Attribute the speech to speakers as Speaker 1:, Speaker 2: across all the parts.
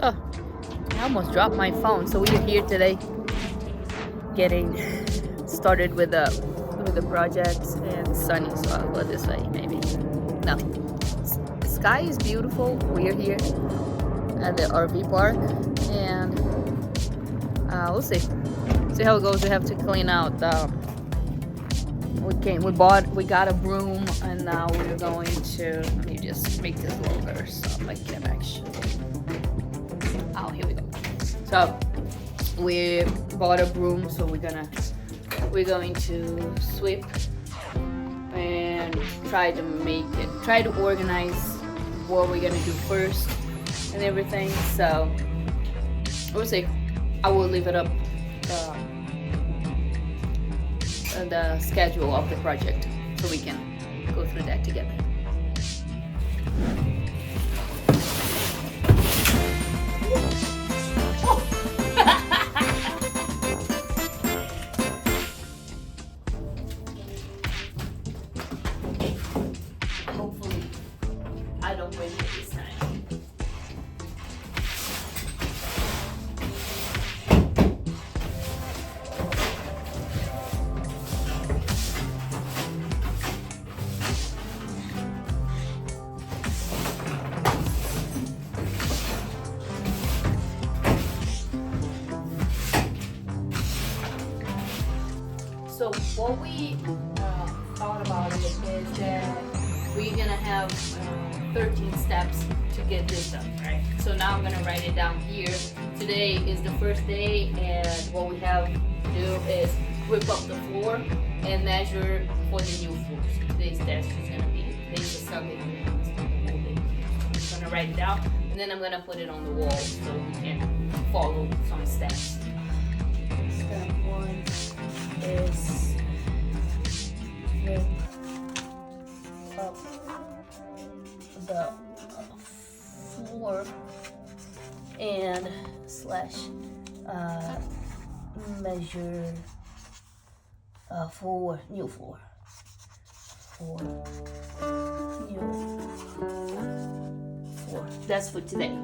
Speaker 1: Oh, I almost dropped my phone. So we're here today, getting started with the projects, and sunny. So I'll go this way, maybe. No, sky is beautiful. We're here at the RV park, and we'll see how it goes. We have to clean out. We got a broom, and now we're going to. Let me just make this longer so I can actually. Oh, here we go. So we bought a broom, so we're going to sweep and try to organize what we're gonna do first and everything. So we'll see. I will leave it up the schedule of the project so we can go through that together. Hopefully I don't break it this time. So what we thought about it is that we're gonna have 13 steps to get this done, right? So now I'm gonna write it down here. Today is the first day, and what we have to do is whip up the floor and measure for the new floor. So today's test is gonna be today's a Sunday. I'm just gonna write it down, and then I'm gonna put it on the wall so we can follow some steps. Step 1 is whip up the floor and slash measure for new floor. For new floor. That's for today.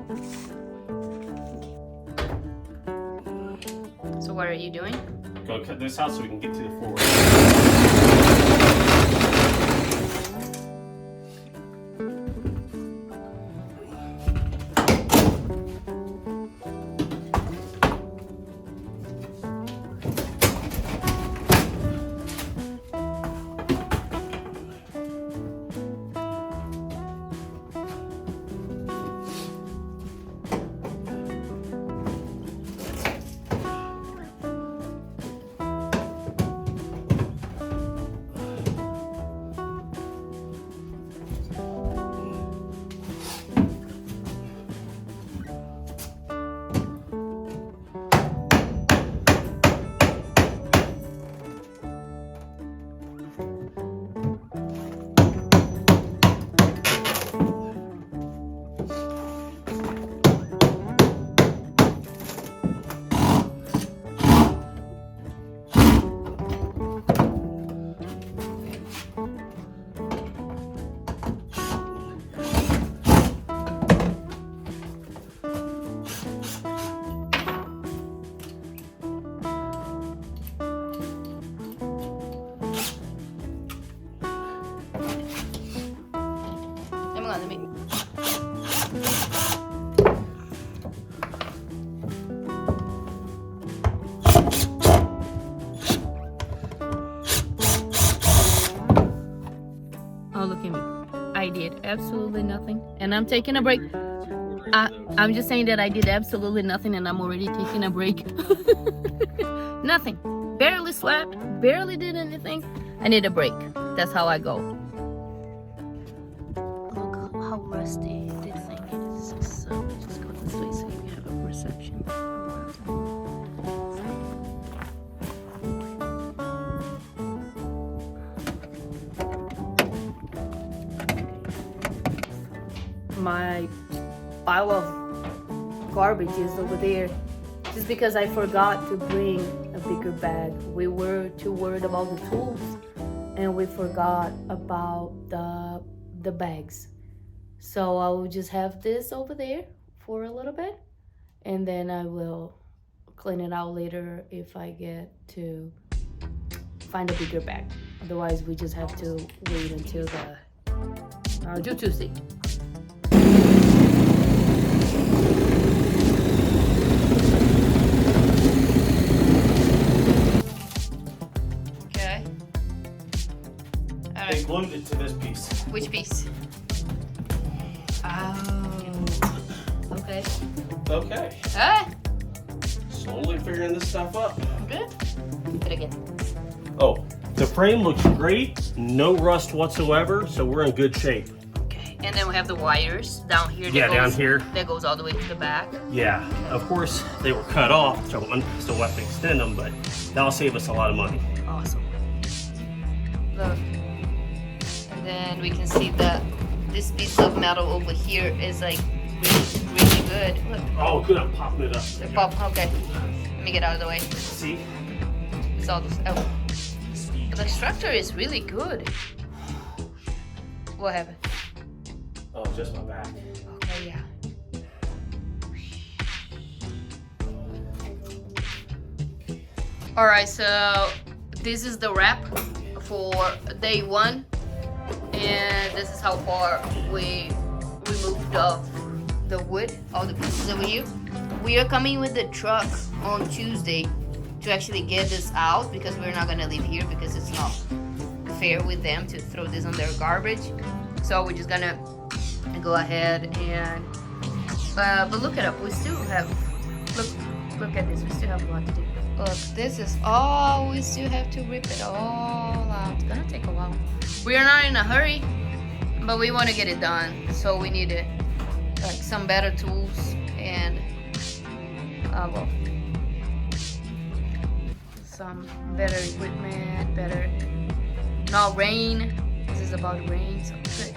Speaker 1: Okay. So what are you doing?
Speaker 2: Go cut this out so we can get to the floor.
Speaker 1: Oh, look at me. I did absolutely nothing, and I'm taking a break. I'm just saying that I did absolutely nothing, and I'm already taking a break. Nothing. Barely slept, barely did anything. I need a break. That's how I go. Look how rusty this thing is. So just go this way so you have a perception. My pile of garbage is over there just because I forgot to bring a bigger bag. We were too worried about the tools, and we forgot about the bags. So I will just have this over there for a little bit, and then I will clean it out later if I get to find a bigger bag. Otherwise, we just have to wait until the due Tuesday. Okay. All
Speaker 2: They
Speaker 1: right.
Speaker 2: glued it to this piece.
Speaker 1: Which piece? Oh. Okay.
Speaker 2: Okay.
Speaker 1: Ah.
Speaker 2: Slowly figuring this stuff up.
Speaker 1: Good. Do it again.
Speaker 2: Oh, the frame looks great. No rust whatsoever, so we're in good shape.
Speaker 1: Okay. And then we have the wires down here.
Speaker 2: Yeah, down here.
Speaker 1: That goes all the way to the back.
Speaker 2: Yeah, of course they were cut off, so I'm still have to extend them, but that'll save us a lot of money.
Speaker 1: Awesome. Look. And then we can see that this piece of metal over here is like really good. Look.
Speaker 2: Oh, good, I'm popping it up.
Speaker 1: The pop. Okay. Let me get out of the way.
Speaker 2: See?
Speaker 1: It's all this. Oh. The structure is really good. What happened?
Speaker 2: Oh, just my back.
Speaker 1: Okay, yeah. Alright, so this is the wrap for day 1. And this is how far we removed the wood, all the pieces over here. We are coming with the truck on Tuesday to actually get this out because we're not gonna leave here because it's not fair with them to throw this on their garbage. So we're just gonna go ahead and but look it up. We still have look at this. We still have a lot to do. Look, this is all. We still have to rip it all out. It's gonna take a while. We are not in a hurry, but we want to get it done. So we need like some better tools and well, some better equipment, better not rain. This is about rain, so good.